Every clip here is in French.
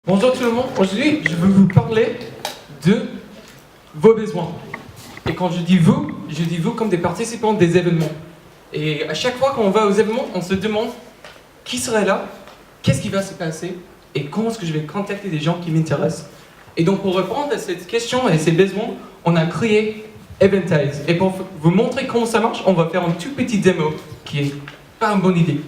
Bonjour tout le monde, aujourd'hui je veux vous parler de vos besoins. Et quand je dis vous comme des participants des événements. Et à chaque fois qu'on va aux événements, on se demande qui serait là, qu'est-ce qui va se passer et comment est-ce que je vais contacter des gens qui m'intéressent. Et donc pour répondre à cette question et ces besoins, on a créé Eventize. Et pour vous montrer comment ça marche, on va faire une toute petite démo qui est pas une bonne idée.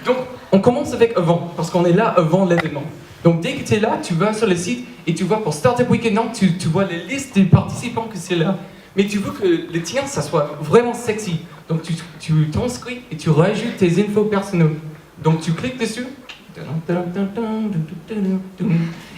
Donc, on commence avec avant, parce qu'on est là avant l'événement. Donc, dès que tu es là, tu vas sur le site et tu vois pour Startup Weekend, tu vois les listes des participants que c'est là. Mais tu veux que le tien, ça soit vraiment sexy. Donc, tu t'inscris et tu rajoutes tes infos personnelles. Donc, tu cliques dessus.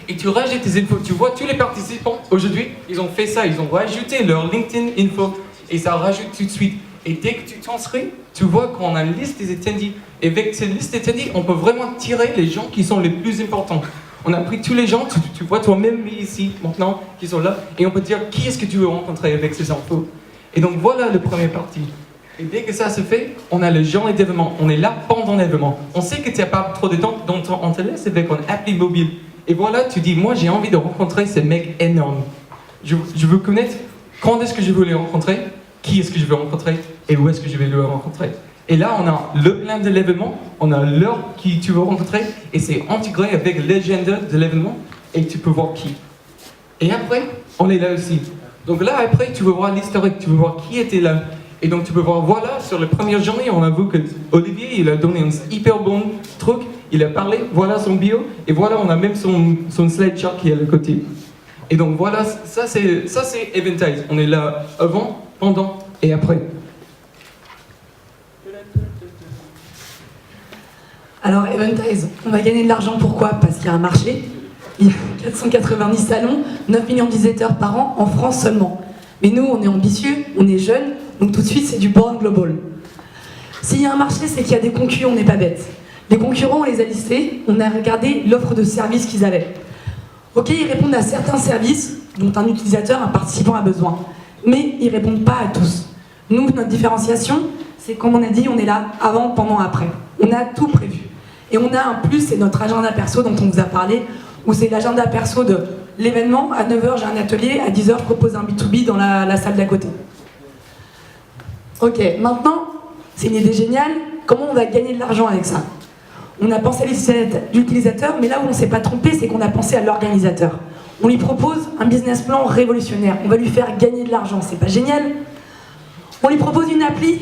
Et tu rajoutes tes infos. Tu vois tous les participants, aujourd'hui, ils ont fait ça. Ils ont rajouté leur LinkedIn info. Et ça rajoute tout de suite. Et dès que tu t'inscris, tu vois qu'on a une liste des attendees. Et avec cette liste d'attendees, on peut vraiment tirer les gens qui sont les plus importants. On a pris tous les gens, tu vois toi-même ici, maintenant, qui sont là, et on peut dire qui est-ce que tu veux rencontrer avec ces infos. Et donc voilà le premier parti. Et dès que ça se fait, on a le journée d'événement. On est là pendant l'événement. On sait que tu n'as pas trop de temps, donc on te laisse avec une appli mobile. Et voilà, tu dis, moi j'ai envie de rencontrer ces mecs énormes. Je veux connaître quand est-ce que je veux les rencontrer, qui est-ce que je veux rencontrer et où est-ce que je vais le rencontrer. Et là, on a le plan de l'événement, on a l'heure qui tu veux rencontrer, et c'est intégré avec l'agenda de l'événement, et tu peux voir qui. Et après, on est là aussi. Donc là, après, tu veux voir l'historique, tu veux voir qui était là. Et donc tu peux voir, voilà, sur la première journée, on a vu que Olivier, il a donné un hyper bon truc, il a parlé, voilà son bio, et voilà, on a même son slideshow qui est à le côté. Et donc voilà, ça c'est Eventize. On est là avant, pendant et après. Alors Eventize, on va gagner de l'argent, pourquoi? Parce qu'il y a un marché, il y a 490 salons, 9 millions d'utilisateurs par an en France seulement. Mais nous, on est ambitieux, on est jeunes, donc tout de suite c'est du born global. S'il y a un marché, c'est qu'il y a des concurrents, on n'est pas bêtes. Les concurrents, on les a listés, on a regardé l'offre de services qu'ils avaient. Ok, ils répondent à certains services dont un utilisateur, un participant a besoin, mais ils ne répondent pas à tous. Nous, notre différenciation, c'est comme on a dit, on est là avant, pendant, après. On a tout prévu. Et on a un plus, c'est notre agenda perso dont on vous a parlé, où c'est l'agenda perso de l'événement. À 9h, j'ai un atelier, à 10h, je propose un B2B dans la salle d'à côté. Ok, maintenant, c'est une idée géniale. Comment on va gagner de l'argent avec ça? On a pensé à l'utilisateur, mais là où on ne s'est pas trompé, c'est qu'on a pensé à l'organisateur. On lui propose un business plan révolutionnaire. On va lui faire gagner de l'argent. C'est pas génial? On lui propose une appli,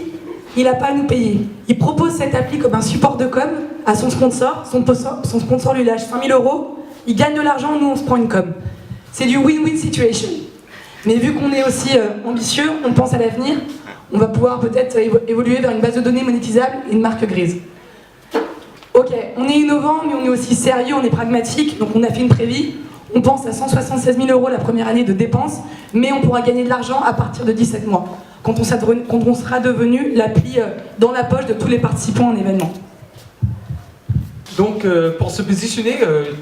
il n'a pas à nous payer. Il propose cette appli comme un support de com à son sponsor. Son sponsor lui lâche 5 000 €. Il gagne de l'argent, nous on se prend une com. C'est du win-win situation. Mais vu qu'on est aussi ambitieux, on pense à l'avenir. On va pouvoir peut-être évoluer vers une base de données monétisable et une marque grise. Ok, on est innovant, mais on est aussi sérieux, on est pragmatique. Donc on a fait une prévie. On pense à 176 000 € la première année de dépenses, mais on pourra gagner de l'argent à partir de 17 mois, quand on sera devenu l'appli dans la poche de tous les participants en événement. Donc pour se positionner,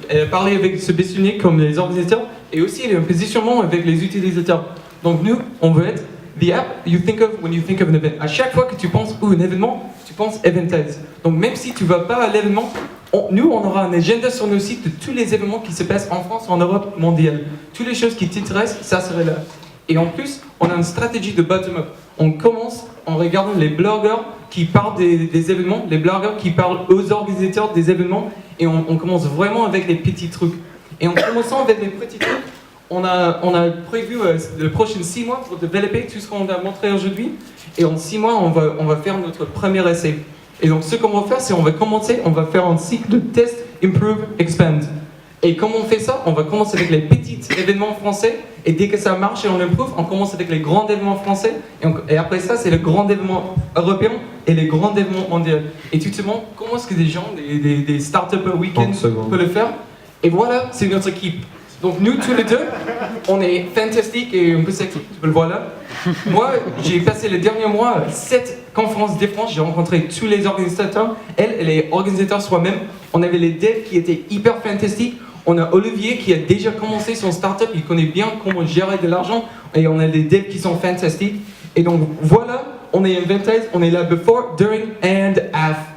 elle a parlé avec se positionner comme les organisateurs, et aussi il y a un positionnement avec les utilisateurs. Donc nous, on veut être the app you think of when you think of an event. À chaque fois que tu penses à un événement, tu penses Eventize. Donc même si tu ne vas pas à l'événement, nous, on aura un agenda sur nos sites de tous les événements qui se passent en France, en Europe, mondiale. Toutes les choses qui t'intéressent, ça serait là. Et en plus, on a une stratégie de bottom-up. On commence en regardant les blogueurs qui parlent des événements, les blogueurs qui parlent aux organisateurs des événements, et on commence vraiment avec les petits trucs. Et en commençant avec les petits trucs, on a prévu les prochains 6 mois pour développer tout ce qu'on va montrer aujourd'hui. Et en 6 mois, on va faire notre premier essai. Et donc ce qu'on va faire, c'est on va faire un cycle de test, improve, expand. Et comment on fait ça? On va commencer avec les petits événements français, et dès que ça marche et on improve, on commence avec les grands événements français, et après ça, c'est le grand événement européen et les grands événements mondiaux. Et tu te demandes comment est-ce que des gens, des startups week-end peuvent le faire? Et voilà, c'est notre équipe. Donc nous, tous les deux, on est fantastiques et un peu sexy, tu peux le voir là. Moi, j'ai passé le dernier mois 7 conférences de France, j'ai rencontré tous les organisateurs. Elle est organisateur soi-même. On avait les devs qui étaient hyper fantastiques. On a Olivier qui a déjà commencé son startup, il connaît bien comment gérer de l'argent. Et on a des devs qui sont fantastiques. Et donc voilà, on est Eventize, on est là before, during and after.